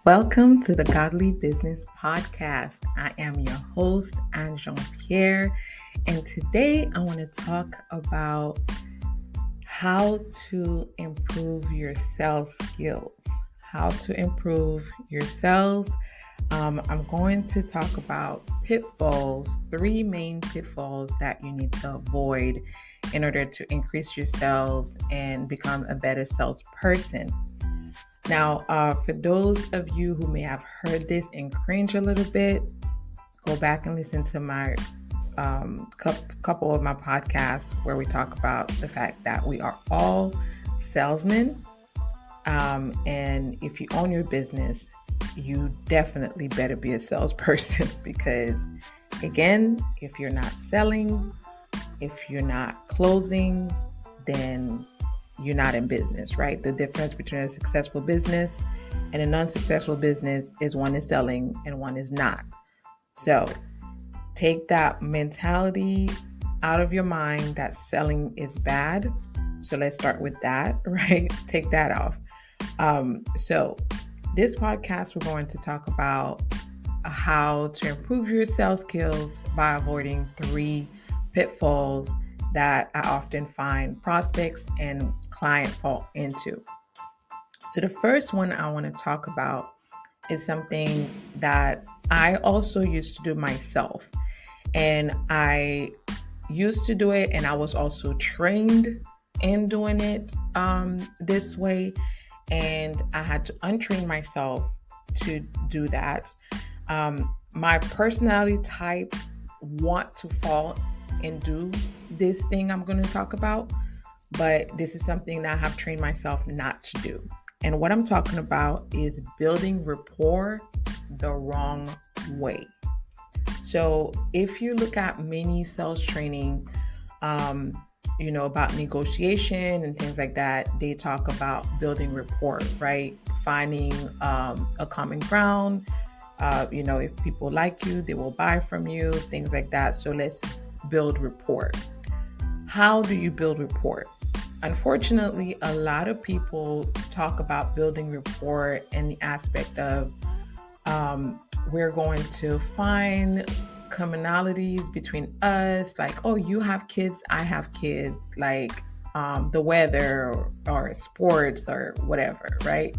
Welcome to the Godly Business Podcast. I am your host, Anne Jean-Pierre, and today I want to talk about how to improve your sales skills. How to improve your sales. I'm going to talk about pitfalls, 3 main pitfalls that you need to avoid in order to increase your sales and become a better salesperson. Now, for those of you who may have heard this and cringe a little bit, go back and listen to my couple of my podcasts where we talk about the fact that we are all salesmen. And if you own your business, you definitely better be a salesperson because, again, if you're not selling, if you're not closing, then you're not in business, right? The difference between a successful business and an unsuccessful business is one is selling and one is not. So take that mentality out of your mind that selling is bad. So let's start with that, right? Take that off. So this podcast, we're going to talk about how to improve your sales skills by avoiding 3 pitfalls that I often find prospects and clients fall into. So the first one I want to talk about is something that I also used to do myself. And I used to do it, and I was also trained in doing it this way. And I had to untrain myself to do that. My personality type want to fall and do this thing I'm going to talk about, but this is something that I have trained myself not to do. And what I'm talking about is building rapport the wrong way. So if you look at many sales training, about negotiation and things like that, they talk about building rapport, right? Finding a common ground. If people like you, they will buy from you, things like that. So let's build rapport. How do you build rapport? Unfortunately, a lot of people talk about building rapport in the aspect of we're going to find commonalities between us, like, oh, you have kids, I have kids, like the weather or sports or whatever, right?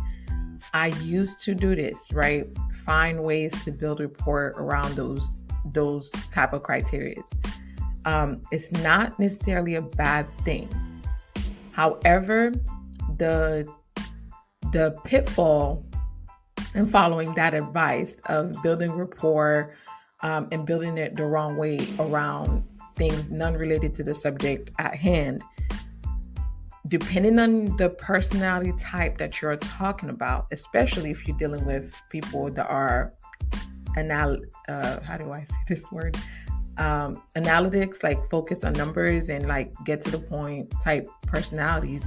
I used to do this, right? Find ways to build rapport around those type of criteria. It's not necessarily a bad thing. However, the pitfall in following that advice of building rapport and building it the wrong way around things non-related to the subject at hand, depending on the personality type that you're talking about, especially if you're dealing with people that are analytics, like focus on numbers and like get to the point type personalities,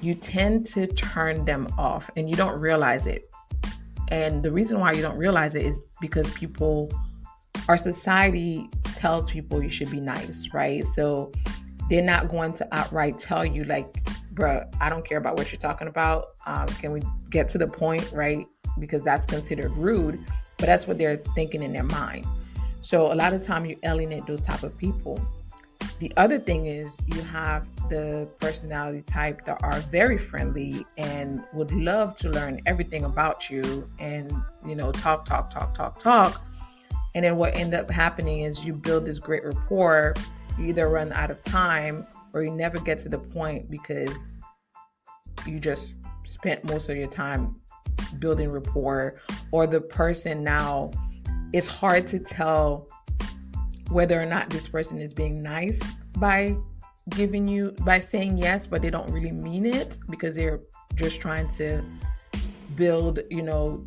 you tend to turn them off and you don't realize it. And the reason why you don't realize it is because our society tells people you should be nice, right? So they're not going to outright tell you like, bruh, I don't care about what you're talking about. Can we get to the point, right? Because that's considered rude, but that's what they're thinking in their mind. So a lot of time you alienate those type of people. The other thing is you have the personality type that are very friendly and would love to learn everything about you and, talk. And then what end up happening is you build this great rapport. You either run out of time or you never get to the point because you just spent most of your time building rapport, or the person now, it's hard to tell whether or not this person is being nice by saying yes, but they don't really mean it because they're just trying to build,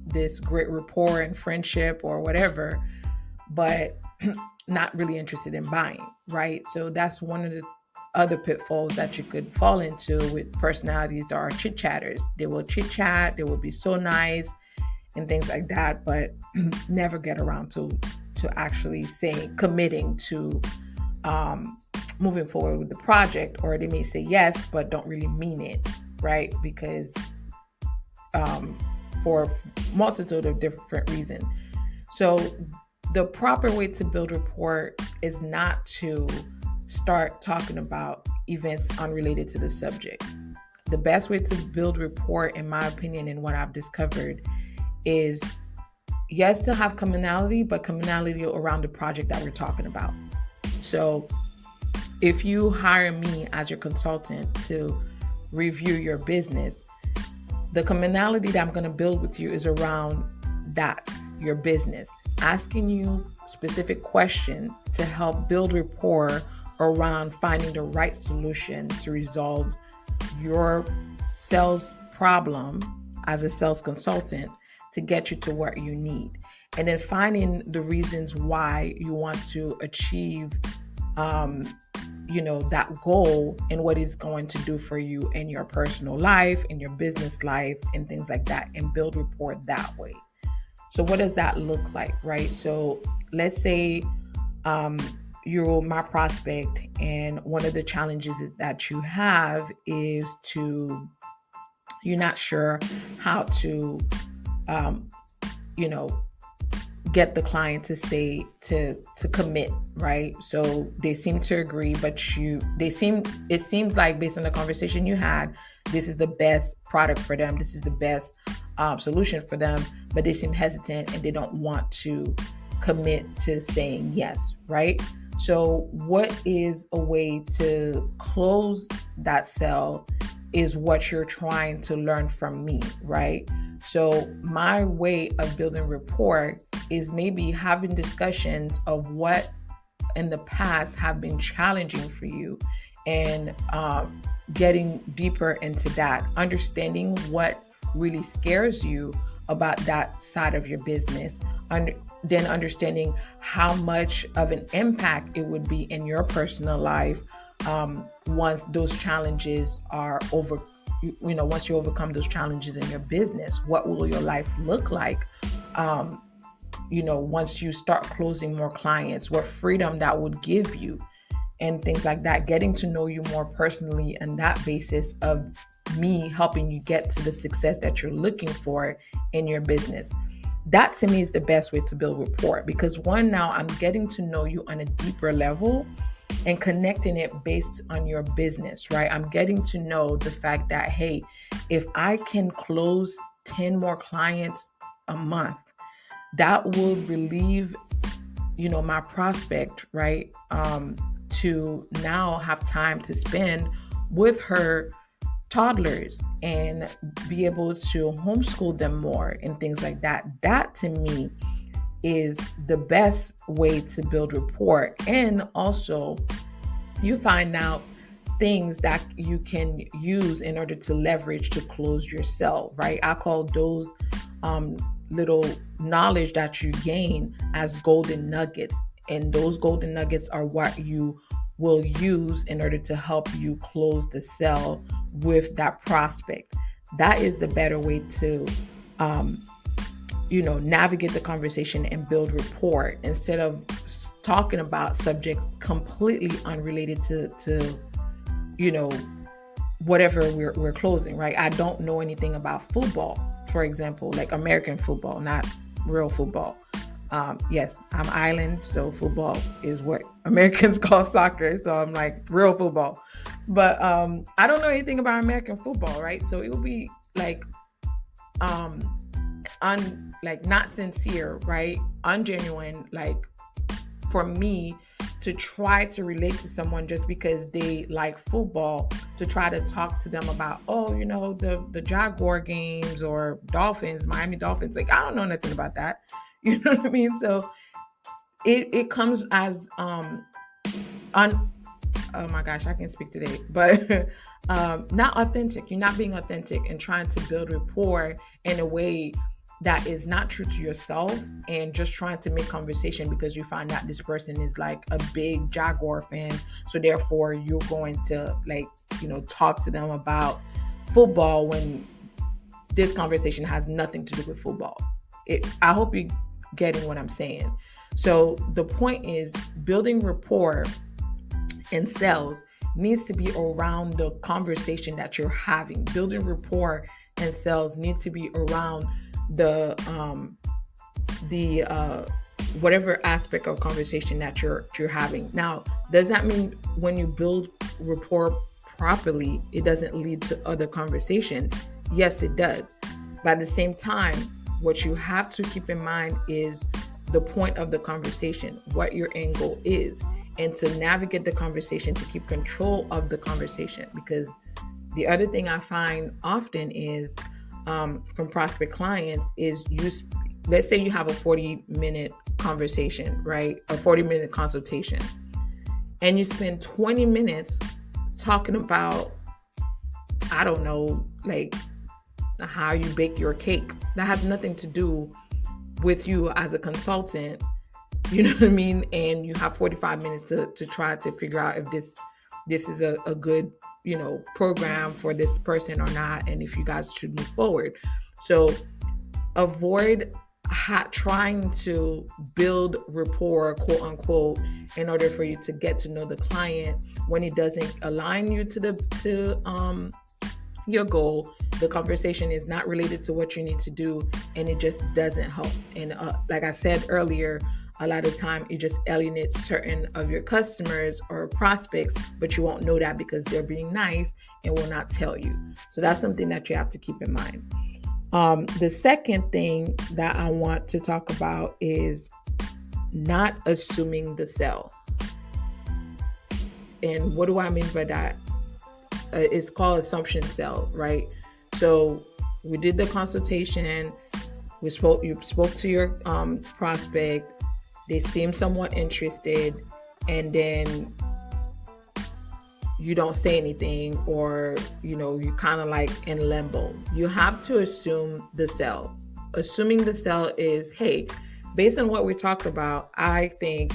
this great rapport and friendship or whatever, but not really interested in buying, right? So that's one of the other pitfalls that you could fall into with personalities that are chit-chatters. They will chit-chat, they will be so nice and things like that, but never get around to actually committing to moving forward with the project, or they may say yes, but don't really mean it, right? Because for multitude of different reasons. So the proper way to build rapport is not to start talking about events unrelated to the subject. The best way to build rapport, in my opinion, and what I've discovered, is yes, to have commonality, but commonality around the project that we're talking about. So if you hire me as your consultant to review your business, the commonality that I'm going to build with you is around that, your business, asking you specific questions to help build rapport around finding the right solution to resolve your sales problem as a sales consultant to get you to where you need. And then finding the reasons why you want to achieve that goal and what it's going to do for you in your personal life, in your business life, and things like that, and build rapport that way. So what does that look like, right? So let's say you're my prospect, and one of the challenges that you have is you're not sure how to, get the client to say to commit, right? So they seem to agree, but it seems like based on the conversation you had, this is the best product for them, this is the best solution for them, but they seem hesitant and they don't want to commit to saying yes, right? So what is a way to close that sale is what you're trying to learn from me, right? So my way of building rapport is maybe having discussions of what in the past have been challenging for you, and getting deeper into that, understanding what really scares you about that side of your business, then understanding how much of an impact it would be in your personal life once those challenges are over. Once you overcome those challenges in your business, what will your life look like? Once you start closing more clients, what freedom that would give you, and things like that. Getting to know you more personally, and that basis of me helping you get to the success that you're looking for in your business. That to me is the best way to build rapport, because one, now I'm getting to know you on a deeper level and connecting it based on your business, right? I'm getting to know the fact that, hey, if I can close 10 more clients a month, that will relieve, my prospect, right? To now have time to spend with her toddlers and be able to homeschool them more and things like that. That to me is the best way to build rapport. And also you find out things that you can use in order to leverage to close your sale, right? I call those little knowledge that you gain as golden nuggets. And those golden nuggets are what you will use in order to help you close the sale with that prospect. That is the better way to navigate the conversation and build rapport, instead of talking about subjects completely unrelated to whatever we're closing, right? I don't know anything about football, for example, like American football, not real football. Yes, I'm island, so football is what Americans call soccer. So I'm like real football, but I don't know anything about American football, right? So it would be like not sincere, right? Ungenuine, like for me to try to relate to someone just because they like football, to try to talk to them about, the Jaguar games or Dolphins, Miami Dolphins. Like, I don't know nothing about that. You know what I mean? So it comes as oh my gosh, I can't speak today, but not authentic. You're not being authentic and trying to build rapport in a way that is not true to yourself, and just trying to make conversation because you find out this person is like a big Jaguar fan. So therefore you're going to talk to them about football when this conversation has nothing to do with football. I hope you're getting what I'm saying. So the point is, building rapport in sales needs to be around the conversation that you're having. Building rapport in sales needs to be around the whatever aspect of conversation that you're having. Now, does that mean when you build rapport properly, it doesn't lead to other conversation? Yes, it does. But at the same time, what you have to keep in mind is the point of the conversation, what your end goal is, and to navigate the conversation, to keep control of the conversation. Because the other thing I find often is from prospect clients is let's say you have a 40-minute conversation, right? A 40-minute consultation. And you spend 20 minutes talking about, I don't know, like how you bake your cake. That has nothing to do with you as a consultant. You know what I mean? And you have 45 minutes to try to figure out if this is a good, program for this person or not, and if you guys should move forward. So avoid trying to build rapport, quote unquote, in order for you to get to know the client when it doesn't align you to your goal. The conversation is not related to what you need to do, and it just doesn't help. And like I said earlier, a lot of time it just alienates certain of your customers or prospects, but you won't know that because they're being nice and will not tell you. So that's something that you have to keep in mind. The second thing that I want to talk about is not assuming the sell. And what do I mean by that? It's called assumption sell, right? So we did the consultation. You spoke to your prospect. They seem somewhat interested, and then you don't say anything, or you kind of like in limbo. You have to assume the sell. Assuming the sell is, hey, based on what we talked about, I think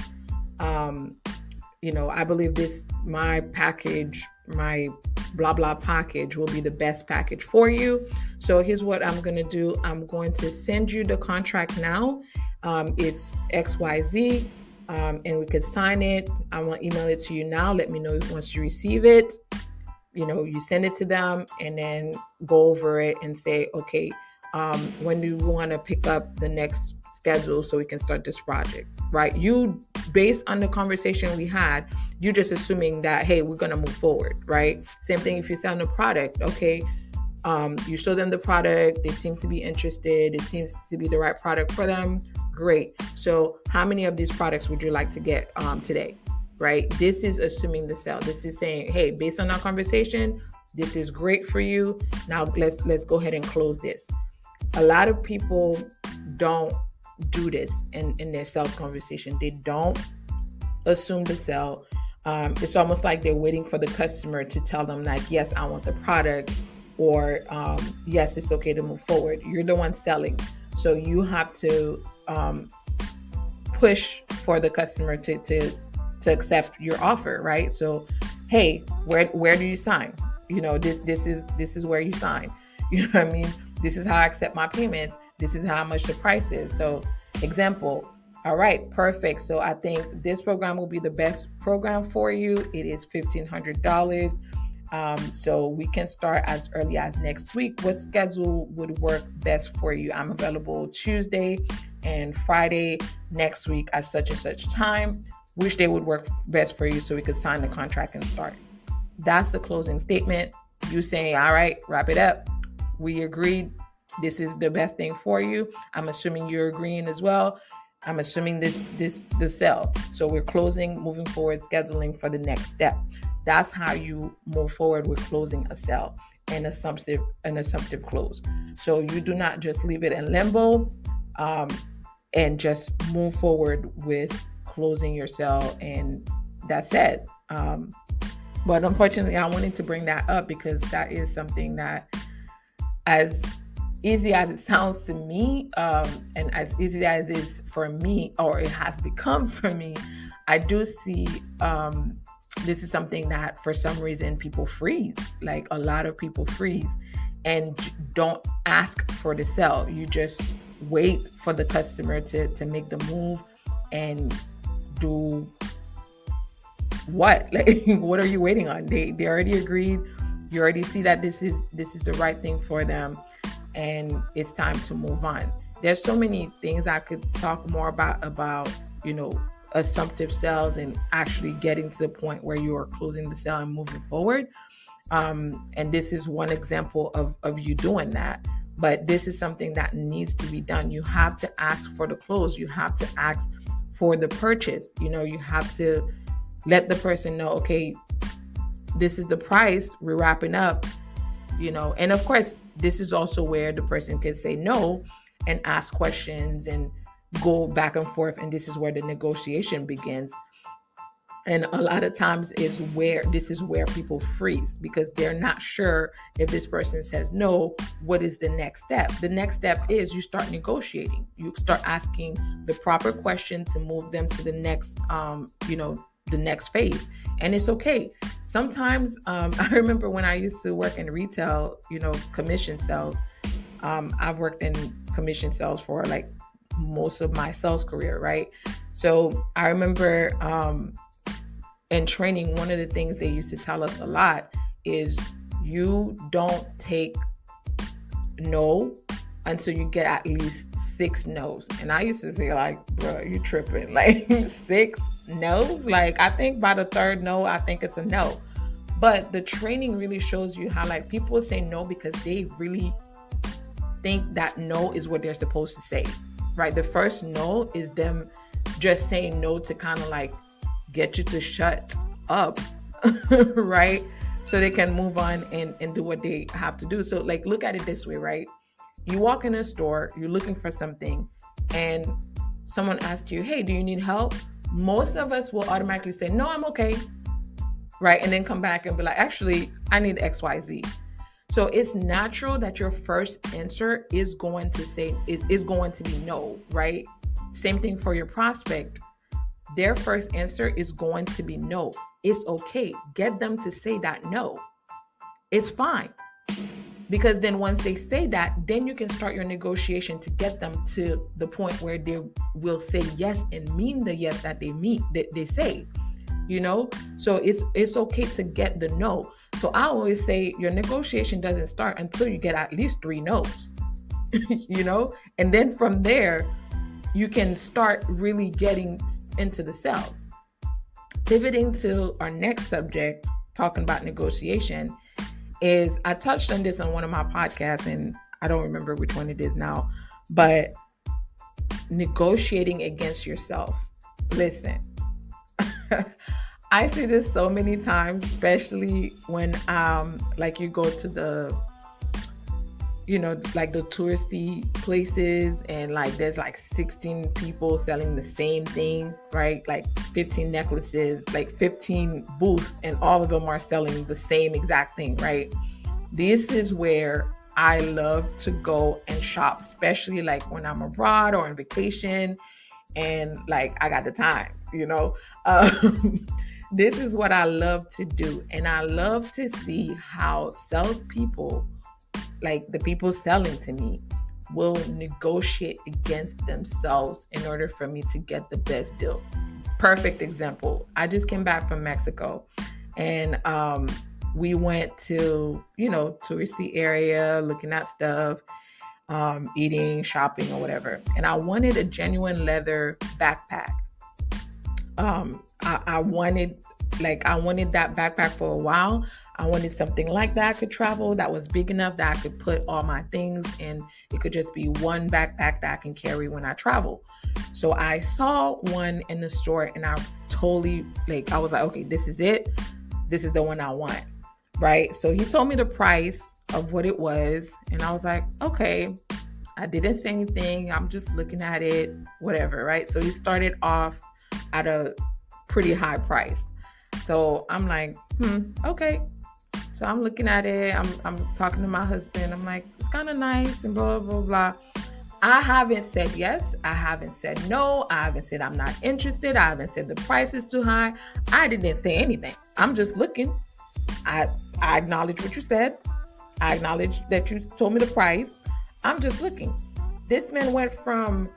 I believe my package, my blah blah package will be the best package for you. So here's what I'm going to do. I'm going to send you the contract now. It's XYZ, and we could sign it. I want to email it to you now. Let me know once you receive it. You send it to them and then go over it and say, okay, when do you want to pick up the next schedule so we can start this project, right? You, based on the conversation we had, you're just assuming that, hey, we're going to move forward, right? Same thing if you're selling a product, okay? You show them the product, they seem to be interested, it seems to be the right product for them, great. So how many of these products would you like to get today, right? This is assuming the sell. This is saying, hey, based on our conversation, this is great for you. Now let's go ahead and close this. A lot of people don't do this in their sales conversation. They don't assume the sell. It's almost like they're waiting for the customer to tell them like, yes, I want the product, or yes, it's okay to move forward. You're the one selling. So you have to push for the customer to accept your offer, right? So, hey, where do you sign? This is where you sign. You know what I mean? This is how I accept my payments. This is how much the price is. So, example. All right, perfect. So I think this program will be the best program for you. It is $1,500. So we can start as early as next week. What schedule would work best for you? I'm available Tuesday and Friday next week at such and such time. Which day would work best for you so we could sign the contract and start? That's the closing statement. You saying, all right, wrap it up. We agreed. This is the best thing for you. I'm assuming you're agreeing as well. I'm assuming the sell. So we're closing, moving forward, scheduling for the next step. That's how you move forward with closing a sell, and assumptive close. So you do not just leave it in limbo and just move forward with closing your sell, and that's it. But unfortunately, I wanted to bring that up because that is something that, as easy as it sounds to me, and as easy as it is for me, or it has become for me, I do see this is something that for some reason people freeze. Like a lot of people freeze and don't ask for the sell. You just wait for the customer to make the move and do what? Like, what are you waiting on? They already agreed. You already see that this is the right thing for them. and it's time to move on. There's so many things I could talk more about, assumptive sales and actually getting to the point where you are closing the sale and moving forward. And this is one example of you doing that. But this is something that needs to be done. You have to ask for the close. You have to ask for the purchase. You have to let the person know, okay, this is the price, we're wrapping up, and of course, this is also where the person can say no and ask questions and go back and forth. And this is where the negotiation begins. And a lot of times this is where people freeze, because they're not sure if this person says no, what is the next step? The next step is you start negotiating. You start asking the proper question to move them to the next, the next phase. And it's okay. Sometimes I remember when I used to work in retail, commission sales. I've worked in commission sales for like most of my sales career, right? So I remember in training, one of the things they used to tell us a lot is you don't take no until you get at least 6 no's. And I used to be like, bro, you tripping? Like 6 no's? Like, I think by the 3rd no, I think it's a no. But the training really shows you how like people say no because they really think that no is what they're supposed to say, right? The first no is them just saying no to kind of like get you to shut up, right? So they can move on and do what they have to do. So like, look at it this way, right? You walk in a store, you're looking for something, and someone asks you, hey, do you need help? Most of us will automatically say, no, I'm okay, right? And then come back and be like, actually, I need XYZ. So it's natural that your first answer is going to be no, right? Same thing for your prospect. Their first answer is going to be no. It's okay. Get them to say that no. It's fine. Because then once they say that, then you can start your negotiation to get them to the point where they will say yes and mean the yes that they say, So it's okay to get the no. So I always say your negotiation doesn't start until you get at least 3 no's, and then from there, you can start really getting into the sales. Pivoting to our next subject, talking about negotiation, is I touched on this on one of my podcasts, and I don't remember which one it is now, but negotiating against yourself. Listen, I see this so many times, especially when like you go to the like the touristy places, and like there's like 16 people selling the same thing, right? Like 15 necklaces, like 15 booths, and all of them are selling the same exact thing, right? This is where I love to go and shop, especially like when I'm abroad or on vacation and like I got the time, This is what I love to do. And I love to see how salespeople, like the people selling to me, will negotiate against themselves in order for me to get the best deal. Perfect example. I just came back from Mexico, and we went to, touristy area, looking at stuff, eating, shopping, or whatever. And I wanted a genuine leather backpack. I wanted that backpack for a while. I wanted something like that I could travel, that was big enough that I could put all my things, and it could just be one backpack that I can carry when I travel. So I saw one in the store, and I totally, I was like, okay, this is it. This is the one I want, right? So he told me the price of what it was, and I was like, okay. I didn't say anything. I'm just looking at it, whatever, right? So he started off at a pretty high price. So I'm like, okay. So I'm looking at it. I'm talking to my husband. I'm like, it's kind of nice and blah, blah, blah. I haven't said yes. I haven't said no. I haven't said I'm not interested. I haven't said the price is too high. I didn't say anything. I'm just looking. I acknowledge what you said. I acknowledge that you told me the price. I'm just looking. This man went from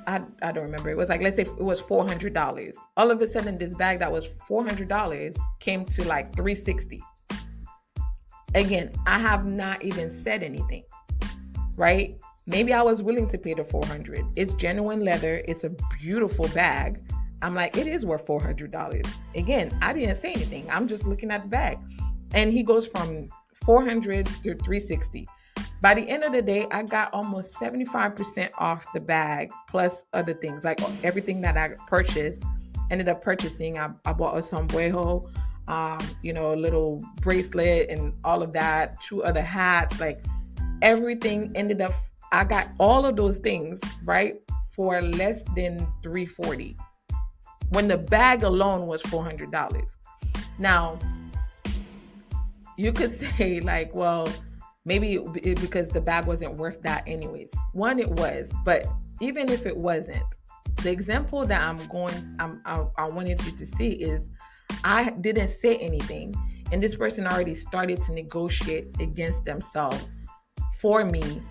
I don't remember. It was like, let's say it was $400. All of a sudden, this bag that was $400 came to like $360. Again, I have not even said anything, right? Maybe I was willing to pay the $400. It's genuine leather. It's a beautiful bag. I'm like, it is worth $400. Again, I didn't say anything. I'm just looking at the bag. And he goes from 400 to 360. By the end of the day, I got almost 75% off the bag, plus other things, like everything that I purchased. Ended up purchasing, I bought a sombrero, a little bracelet and all of that, 2 other hats, like everything ended up, I got all of those things, right, for less than $340 when the bag alone was $400. Now, you could say like, well, maybe because the bag wasn't worth that anyways. One, it was, but even if it wasn't, the example that I wanted you to see is I didn't say anything, and this person already started to negotiate against themselves for me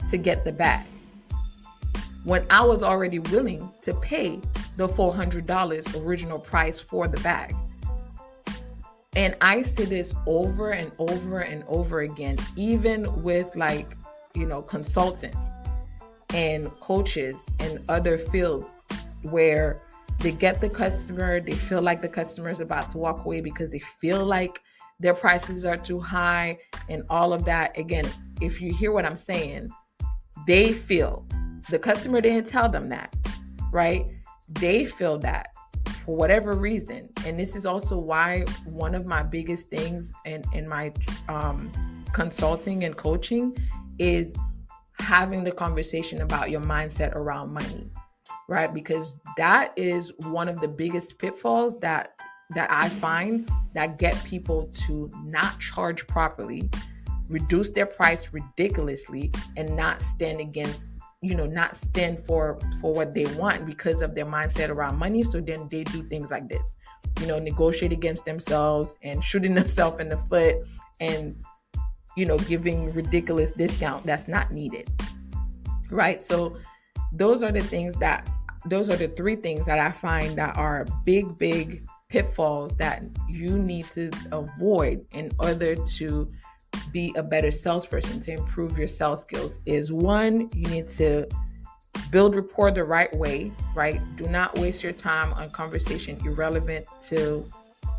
to get the bag, when I was already willing to pay the $400 original price for the bag. And I see this over and over and over again, even with consultants and coaches and other fields, where they get the customer, they feel like the customer is about to walk away because they feel like their prices are too high and all of that. Again, if you hear what I'm saying, they feel, the customer didn't tell them that, right? They feel that for whatever reason. And this is also why one of my biggest things in my consulting and coaching is having the conversation about your mindset around money, right? Because that is one of the biggest pitfalls that I find that get people to not charge properly, reduce their price ridiculously, and not stand against, not stand for what they want because of their mindset around money. So then they do things like this, negotiate against themselves and shooting themselves in the foot and, giving ridiculous discount that's not needed, right? So those are the 3 things that I find that are big pitfalls that you need to avoid in order to be a better salesperson, to improve your sales skills. Is 1, you need to build rapport the right way, right? Do not waste your time on conversation irrelevant to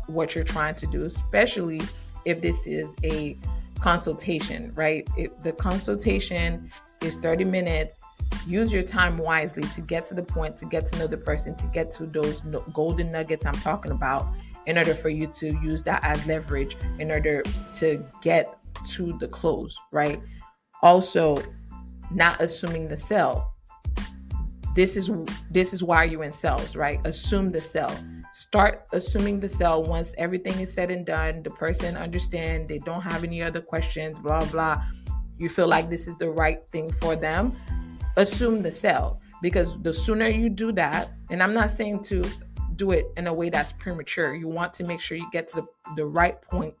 what you're trying to do, especially if this is a consultation, right? If the consultation is 30 minutes, use your time wisely to get to the point, to get to know the person, to get to those golden nuggets I'm talking about, in order for you to use that as leverage in order to get to the close, right? Also, not assuming the sell. This is why you're in sales, right? Assume the sell. Start assuming the sell once everything is said and done. The person understands, they don't have any other questions, blah, blah. You feel like this is the right thing for them. Assume the sell, because the sooner you do that, and I'm not saying to do it in a way that's premature. You want to make sure you get to the right point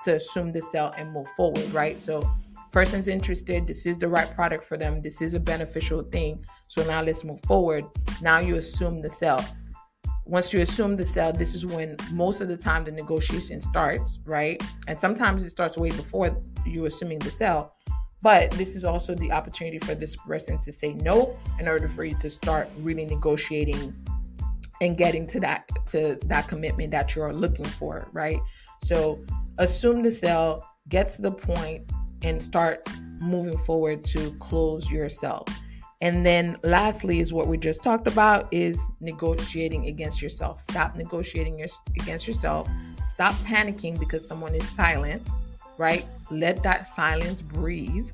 to assume the sell and move forward, right? So person's interested, this is the right product for them, this is a beneficial thing. So now let's move forward. Now you assume the sell. Once you assume the sell, this is when most of the time the negotiation starts, right? And sometimes it starts way before you assuming the sell. But this is also the opportunity for this person to say no in order for you to start really negotiating and getting to that commitment that you're looking for, right? So assume the sell, get to the point, and start moving forward to close your sell. And then lastly is what we just talked about, is negotiating against yourself. Stop negotiating against yourself. Stop panicking because someone is silent, right? Let that silence breathe.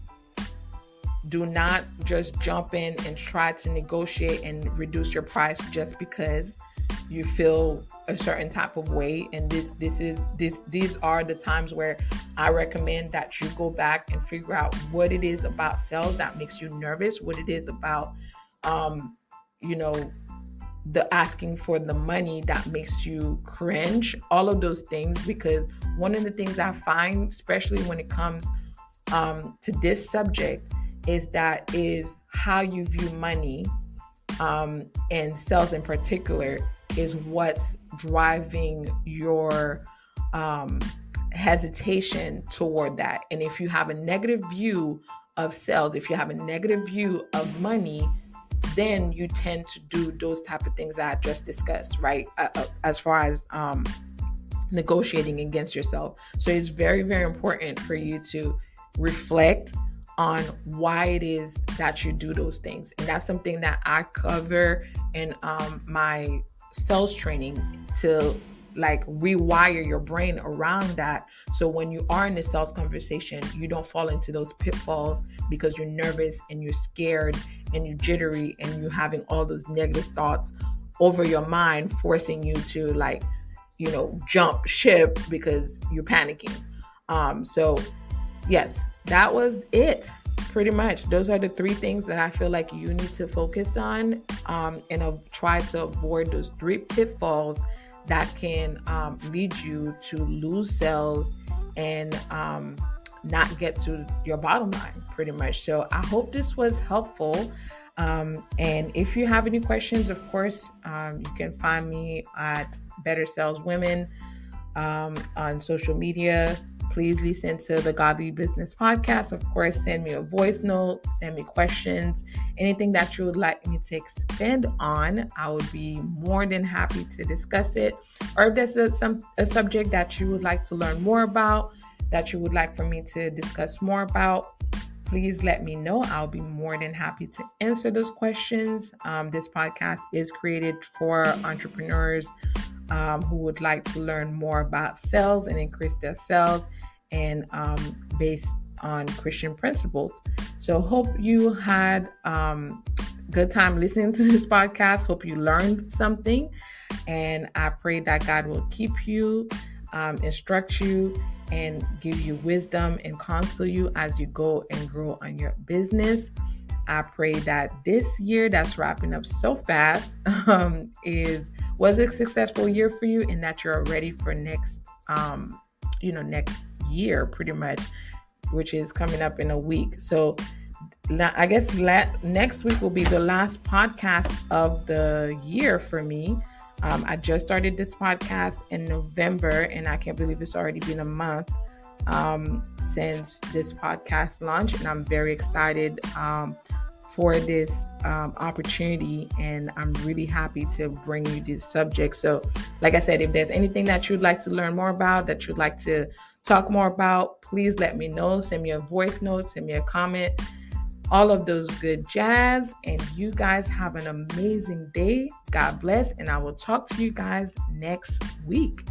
Do not just jump in and try to negotiate and reduce your price just because you feel a certain type of way. And these are the times where I recommend that you go back and figure out what it is about sales that makes you nervous, what it is about, the asking for the money that makes you cringe, all of those things. Because one of the things I find, especially when it comes to this subject, is how you view money, and sales in particular, is what's driving your hesitation toward that. And if you have a negative view of sales, if you have a negative view of money, then you tend to do those type of things that I just discussed, right? As far as negotiating against yourself. So it's very, very important for you to reflect on why it is that you do those things. And that's something that I cover in my sales training, to like rewire your brain around that. So when you are in a sales conversation, you don't fall into those pitfalls because you're nervous and you're scared and you're jittery and you're having all those negative thoughts over your mind, forcing you to jump ship because you're panicking. So yes, that was it. Pretty much, those are the 3 things that I feel like you need to focus on, and try to avoid those 3 pitfalls that can lead you to lose sales and not get to your bottom line, pretty much. So I hope this was helpful. And if you have any questions, of course, you can find me at Better Sales Women on social media. Please listen to the Godly Business Podcast. Of course, send me a voice note, send me questions, anything that you would like me to expand on. I would be more than happy to discuss it. Or if there's a subject that you would like to learn more about, that you would like for me to discuss more about, please let me know. I'll be more than happy to answer those questions. This podcast is created for entrepreneurs who would like to learn more about sales and increase their sales, and based on Christian principles. So hope you had good time listening to this podcast. Hope you learned something, and I pray that God will keep you, instruct you, and give you wisdom and counsel you as you go and grow on your business. I pray that this year that's wrapping up so fast was a successful year for you, and that you're ready for next year, pretty much, which is coming up in a week. So I guess next week will be the last podcast of the year for me. I just started this podcast in November, and I can't believe it's already been a month since this podcast launched, and I'm very excited for this opportunity, and I'm really happy to bring you this subject. So like I said, if there's anything that you'd like to learn more about, that you'd like to talk more about, please let me know. Send me a voice note, send me a comment, all of those good jazz. And you guys have an amazing day. God bless, and I will talk to you guys next week.